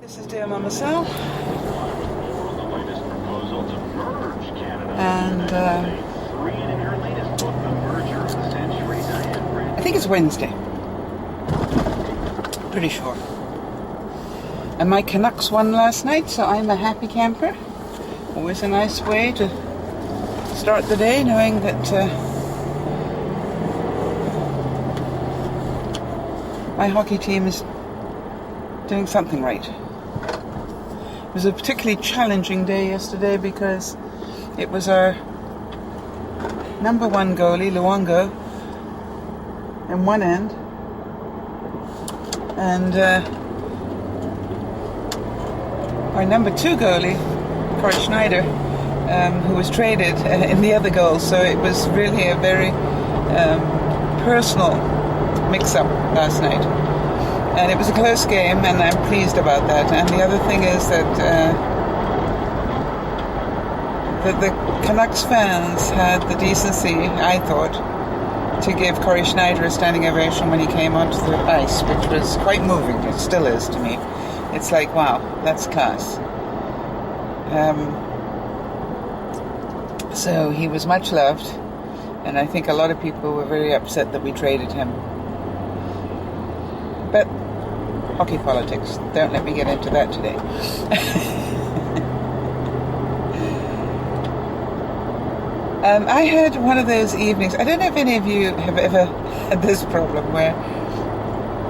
This is DearMamaSal, and I think it's Wednesday, pretty sure. And my Canucks won last night, so I'm a happy camper. Always a nice way to start the day, knowing that my hockey team is doing something right. It was a particularly challenging day yesterday because it was our number one goalie, Luongo, in one end, and our number two goalie, Schneider, who was traded in the other goal. So it was really a very personal mix-up last night. And it was a close game, and I'm pleased about that. And the other thing is that the Canucks fans had the decency, I thought, to give Schneider a standing ovation when he came onto the ice, which was quite moving. It still is to me. It's like, wow, that's class. So he was much loved, and I think a lot of people were very upset that we traded him. But hockey politics, don't let me get into that today. I had one of those evenings, I don't know if any of you have ever had this problem, where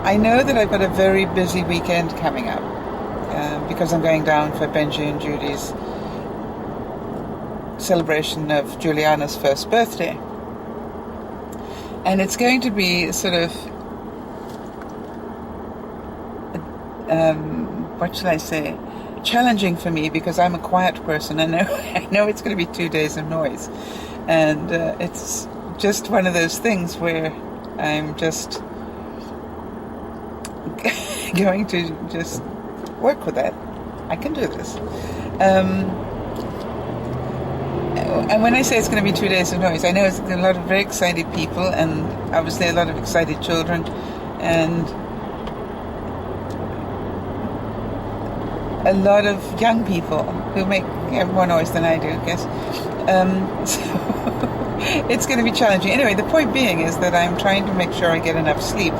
I know that I've got a very busy weekend coming up, because I'm going down for Benji and Judy's celebration of Juliana's first birthday. And it's going to be sort of what shall I say, challenging for me, because I'm a quiet person. I know it's going to be 2 days of noise, and it's just one of those things where I'm just going to just work with that. I can do this. And when I say it's going to be 2 days of noise, I know it's a lot of very excited people, and obviously a lot of excited children, and a lot of young people who make more noise than I do, I guess. So it's going to be challenging. Anyway, the point being is that I'm trying to make sure I get enough sleep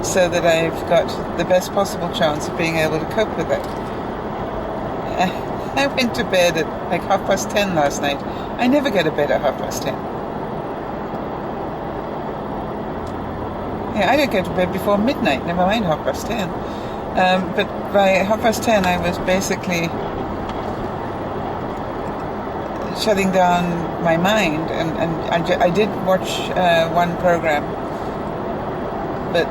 so that I've got the best possible chance of being able to cope with it. I went to bed at like 10:30 last night. I never go to bed at 10:30. Yeah, I don't go to bed before midnight, never mind 10:30. But by 10:30 I was basically shutting down my mind, and I did watch one program, but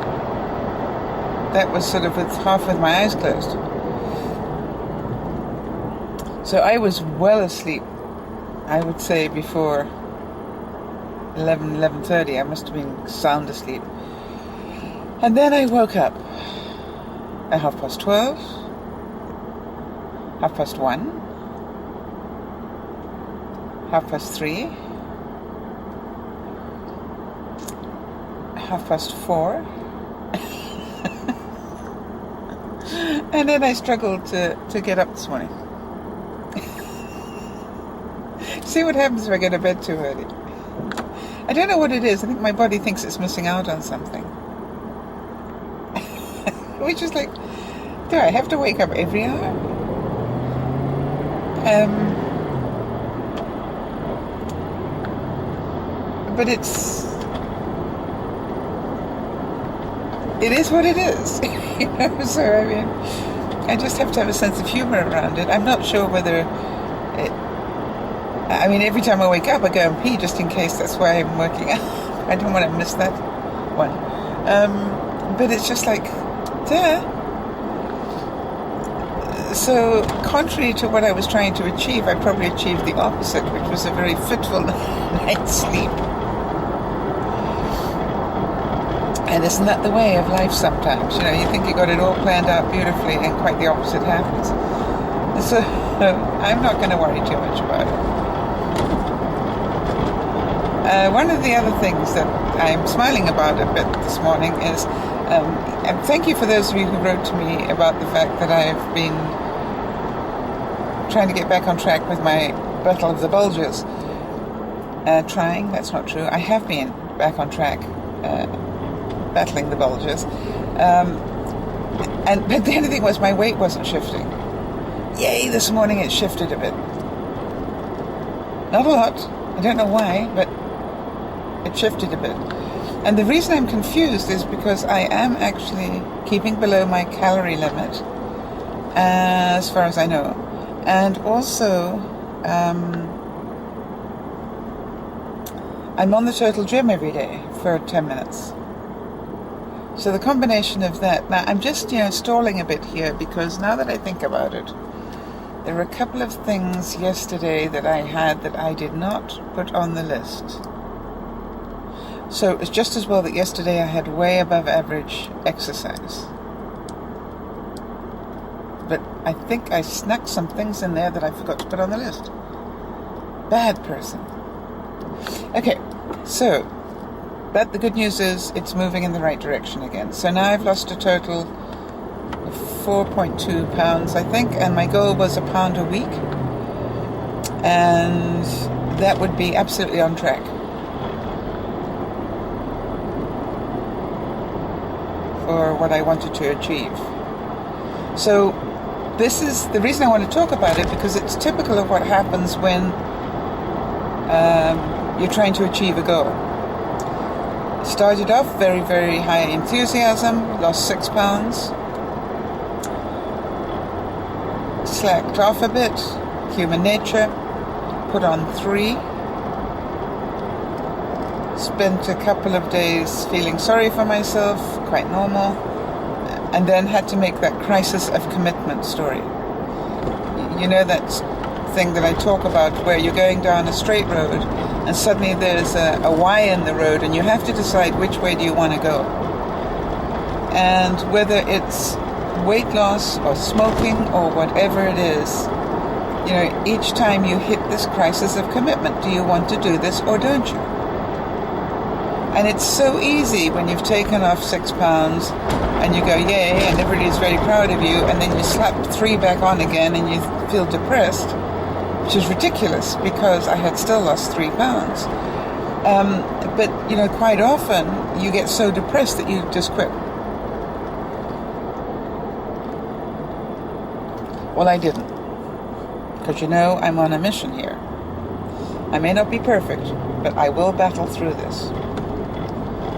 that was sort of with my eyes closed. So I was well asleep, I would say before 11:30. I must have been sound asleep. And then I woke up at 12:30, 1:30, 3:30, 4:30, and then I struggled to get up this morning. See what happens if I go to bed too early. I don't know what it is. I think my body thinks it's missing out on something. Which is like, do I have to wake up every hour? But it is what it is. You know, so I mean, I just have to have a sense of humor around it. I'm not sure whether every time I wake up I go and pee just in case that's why I'm working out. I don't want to miss that one. But it's just like, duh. So, contrary to what I was trying to achieve, I probably achieved the opposite, which was a very fitful night's sleep. And isn't that the way of life sometimes? You know, you think you got it all planned out beautifully, and quite the opposite happens. So, I'm not going to worry too much about it. One of the other things that I'm smiling about a bit this morning is And thank you for those of you who wrote to me about the fact that I've been trying to get back on track with my battle of the bulges. Trying, that's not true. I have been back on track battling the bulges. But the only thing was my weight wasn't shifting. Yay, this morning it shifted a bit. Not a lot. I don't know why, but it shifted a bit. And the reason I'm confused is because I am actually keeping below my calorie limit, as far as I know. And also, I'm on the Total Gym every day for 10 minutes. So the combination of that, now I'm just, stalling a bit here because now that I think about it, there were a couple of things yesterday that I had that I did not put on the list. So it was just as well that yesterday I had way above average exercise. But I think I snuck some things in there that I forgot to put on the list. Bad person. Okay, so, but the good news is it's moving in the right direction again. So now I've lost a total of 4.2 pounds, I think, and my goal was a pound a week. And that would be absolutely on track. For what I wanted to achieve. So this is the reason I want to talk about it, because it's typical of what happens when you're trying to achieve a goal. Started off very, very high enthusiasm, lost 6 pounds, slacked off a bit, human nature, put on 3, spent a couple of days feeling sorry for myself, quite normal, and then had to make that crisis of commitment story. You know that thing that I talk about where you're going down a straight road and suddenly there's a Y in the road and you have to decide which way do you want to go. And whether it's weight loss or smoking or whatever it is, each time you hit this crisis of commitment, do you want to do this or don't you? And it's so easy when you've taken off 6 pounds and you go, yay, and everybody's very proud of you, and then you slap 3 back on again and you feel depressed, which is ridiculous because I had still lost 3 pounds. But, quite often you get so depressed that you just quit. Well, I didn't. Because I'm on a mission here. I may not be perfect, but I will battle through this.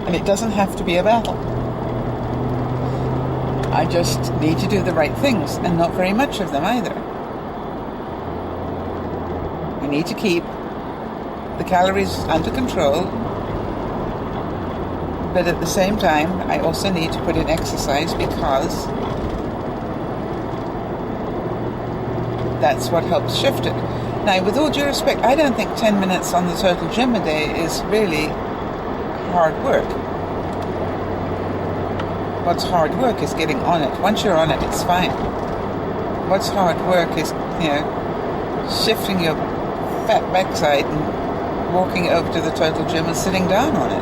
And it doesn't have to be a battle. I just need to do the right things, and not very much of them either. I need to keep the calories under control, but at the same time, I also need to put in exercise because that's what helps shift it. Now, with all due respect, I don't think 10 minutes on the Total Gym a day is really hard work. What's hard work is getting on it. Once you're on it, it's fine. What's hard work is, shifting your fat backside and walking over to the Total Gym and sitting down on it.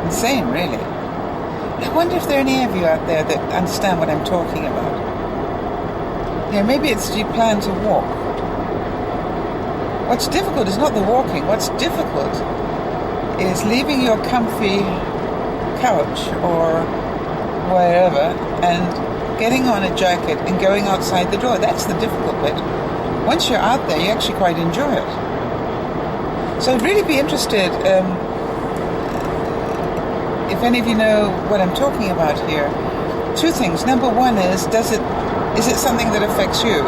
Insane, really. I wonder if there are any of you out there that understand what I'm talking about. Maybe it's you plan to walk. What's difficult is not the walking. What's difficult is leaving your comfy couch or wherever and getting on a jacket and going outside the door. That's the difficult bit. Once you're out there, you actually quite enjoy it. So I'd really be interested if any of you know what I'm talking about here. 2 things. Number 1 is is it something that affects you?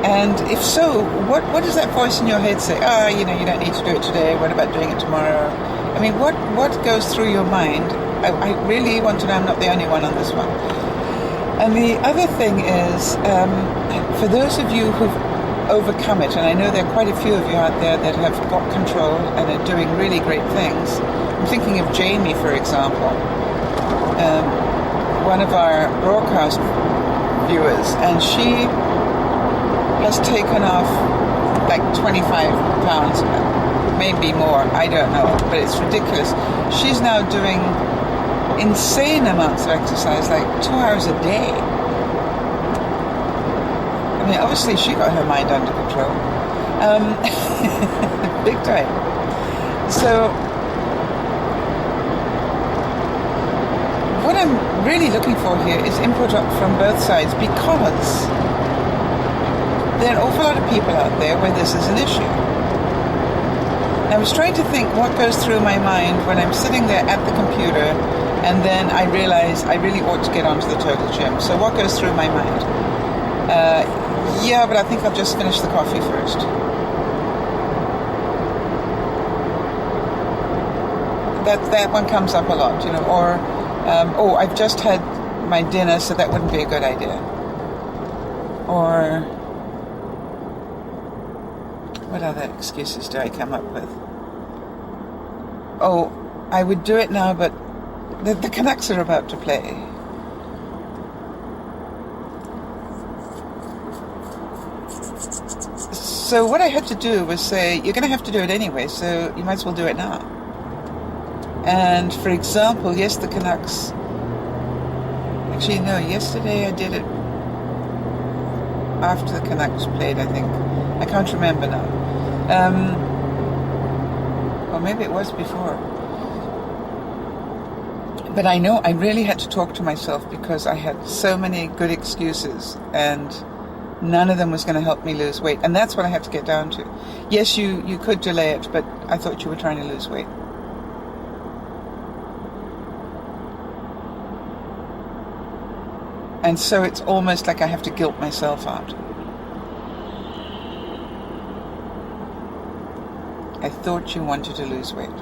And if so, what does that voice in your head say? You don't need to do it today. What about doing it tomorrow? I mean, what goes through your mind? I really want to know I'm not the only one on this one. And the other thing is, for those of you who've overcome it, and I know there are quite a few of you out there that have got control and are doing really great things. I'm thinking of Jamie, for example, one of our broadcast viewers, and she has taken off like 25 pounds, may be more, I don't know, but it's ridiculous. She's now doing insane amounts of exercise, like 2 hours a day. I mean, obviously she got her mind under control. Big time. So, what I'm really looking for here is input from both sides, because there are an awful lot of people out there where this is an issue. I was trying to think what goes through my mind when I'm sitting there at the computer and then I realize I really ought to get onto the total gym. So what goes through my mind? Yeah, but I think I'll just finish the coffee first. That one comes up a lot, or oh, I've just had my dinner, so that wouldn't be a good idea. Or what other excuses do I come up with? Oh, I would do it now, but the Canucks are about to play. So what I had to do was say, you're going to have to do it anyway, so you might as well do it now. And for example, yes, the Canucks... Actually, no, yesterday I did it after the Canucks played, I think. I can't remember now. Or maybe it was before. But I know I really had to talk to myself because I had so many good excuses and none of them was going to help me lose weight. And that's what I had to get down to. Yes, you could delay it, but I thought you were trying to lose weight. And so it's almost like I have to guilt myself out. I thought you wanted to lose weight.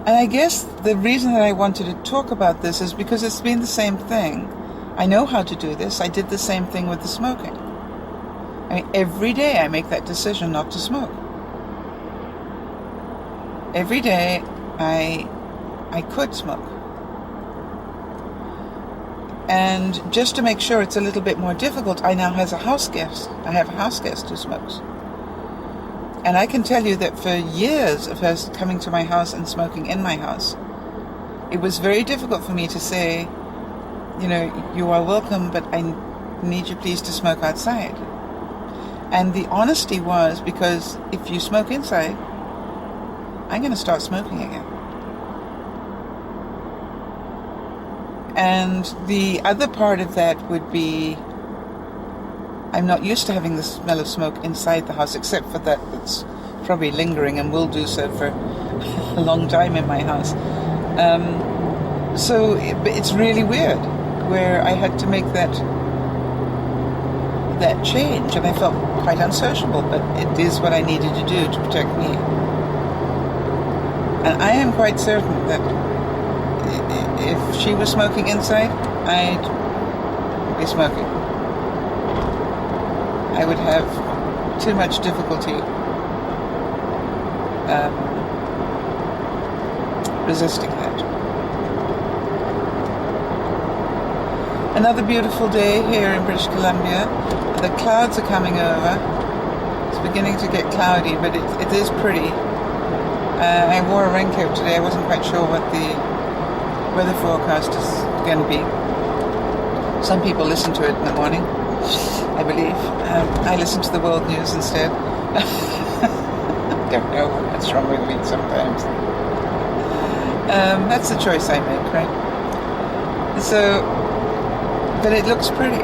And I guess the reason that I wanted to talk about this is because it's been the same thing. I know how to do this. I did the same thing with the smoking. I mean, every day I make that decision not to smoke. Every day I could smoke. And just to make sure it's a little bit more difficult, I now have a house guest. I have a house guest who smokes. And I can tell you that for years of her coming to my house and smoking in my house, it was very difficult for me to say, you are welcome, but I need you please to smoke outside. And the honesty was, because if you smoke inside, I'm going to start smoking again. And the other part of that would be, I'm not used to having the smell of smoke inside the house, except for that it's probably lingering and will do so for a long time in my house. So it's really weird, where I had to make that change, and I felt quite unsociable, but it is what I needed to do to protect me. And I am quite certain that if she was smoking inside, I'd be smoking. I would have too much difficulty resisting that. Another beautiful day here in British Columbia. The clouds are coming over. It's beginning to get cloudy, but it is pretty. I wore a raincoat today. I wasn't quite sure what the weather forecast is going to be. Some people listen to it in the morning, I believe. I listen to the world news instead. I don't know what's wrong with me sometimes. That's the choice I make, right? So, but it looks pretty.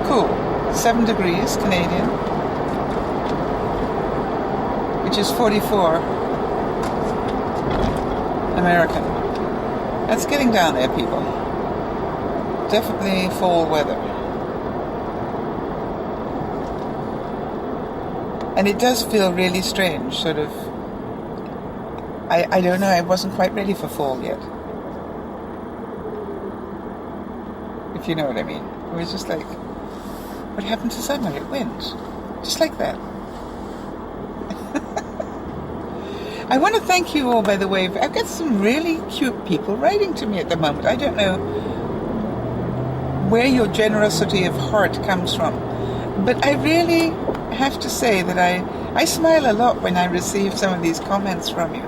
Cool. 7 degrees Canadian, which is 44 American. That's getting down there, people. Definitely fall weather. And it does feel really strange, sort of. I don't know, I wasn't quite ready for fall yet. If you know what I mean. It was just like, what happened to summer? It went. Just like that. I want to thank you all, by the way. I've got some really cute people writing to me at the moment. I don't know where your generosity of heart comes from, but I really have to say that I smile a lot when I receive some of these comments from you.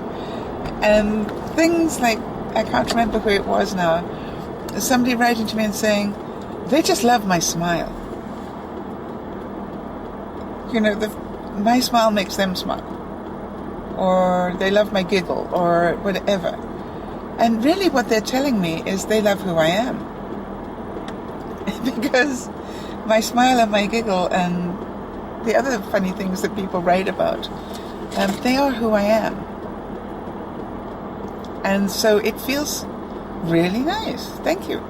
And things like, I can't remember who it was now, somebody writing to me and saying, they just love my smile. You know, my smile makes them smile. Or they love my giggle, or whatever. And really what they're telling me is they love who I am. Because my smile and my giggle and the other funny things that people write about, they are who I am. And so it feels really nice. Thank you.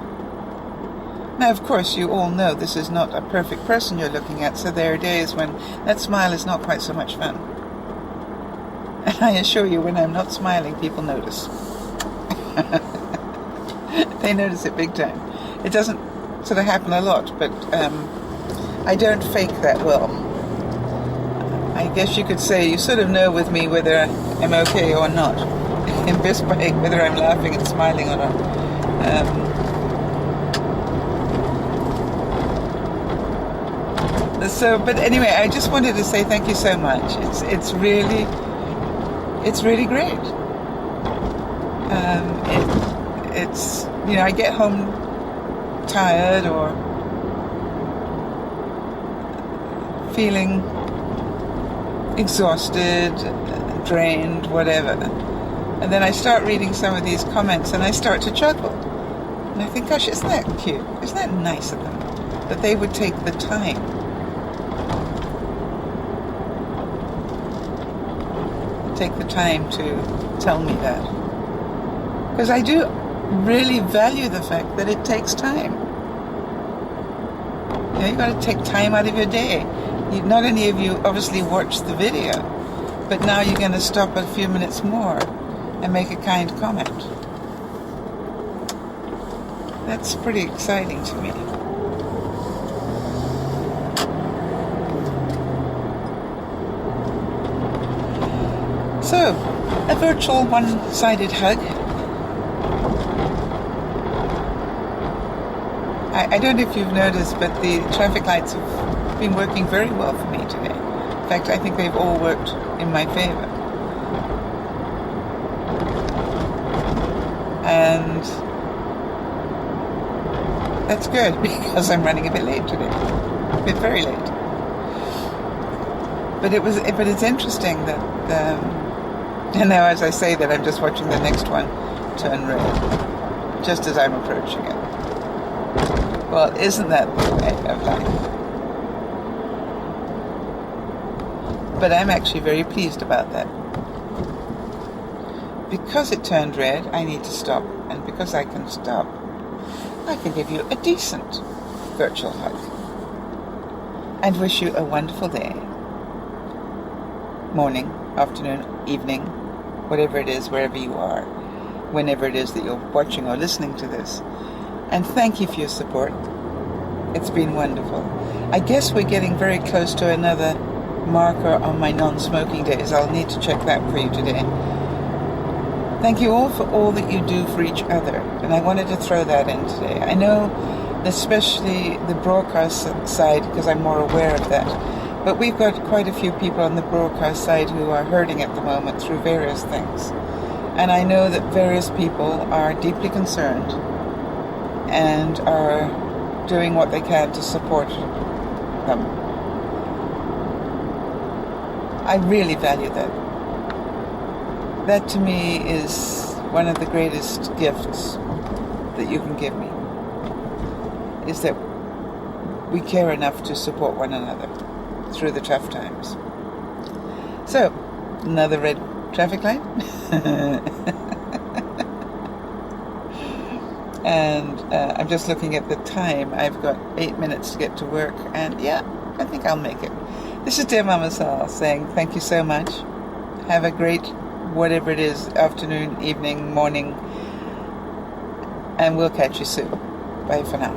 Now, of course, you all know this is not a perfect person you're looking at, so there are days when that smile is not quite so much fun. And I assure you, when I'm not smiling, people notice. They notice it big time. It doesn't sort of happen a lot, but I don't fake that well. I guess you could say you sort of know with me whether I'm okay or not, in just by whether I'm laughing and smiling or not. But anyway, I just wanted to say thank you so much. It's really great. It's you know, I get home tired or feeling exhausted, drained, whatever, and then I start reading some of these comments and I start to chuckle, and I think, gosh, isn't that cute? Isn't that nice of them that they would take the time to tell me that? Because I do really value the fact that it takes time. You know, you've got to take time out of your day. Not any of you obviously watched the video, but now you're going to stop a few minutes more and make a kind comment. That's pretty exciting to me. So, a virtual one-sided hug. I don't know if you've noticed, but the traffic lights have been working very well for me today. In fact, I think they've all worked in my favor. And that's good, because I'm running a bit late today. A bit very late. But it's interesting that and now as I say that, I'm just watching the next one turn red, just as I'm approaching it. Well, isn't that the way of life? But I'm actually very pleased about that. Because it turned red, I need to stop. And because I can stop, I can give you a decent virtual hug. And wish you a wonderful day. Morning, afternoon, evening, whatever it is, wherever you are, whenever it is that you're watching or listening to this. And thank you for your support. It's been wonderful. I guess we're getting very close to another marker on my non-smoking days. I'll need to check that for you today. Thank you all for all that you do for each other. And I wanted to throw that in today. I know, especially the broadcast side, because I'm more aware of that. But we've got quite a few people on the broadcast side who are hurting at the moment through various things. And I know that various people are deeply concerned and are doing what they can to support them. I really value that. That to me is one of the greatest gifts that you can give me, is that we care enough to support one another through the tough times. So, another red traffic light. And I'm just looking at the time. I've got 8 minutes to get to work, and yeah, I think I'll make it. This is DearMamaSal saying thank you so much. Have a great, whatever it is, afternoon, evening, morning, and we'll catch you soon. Bye for now.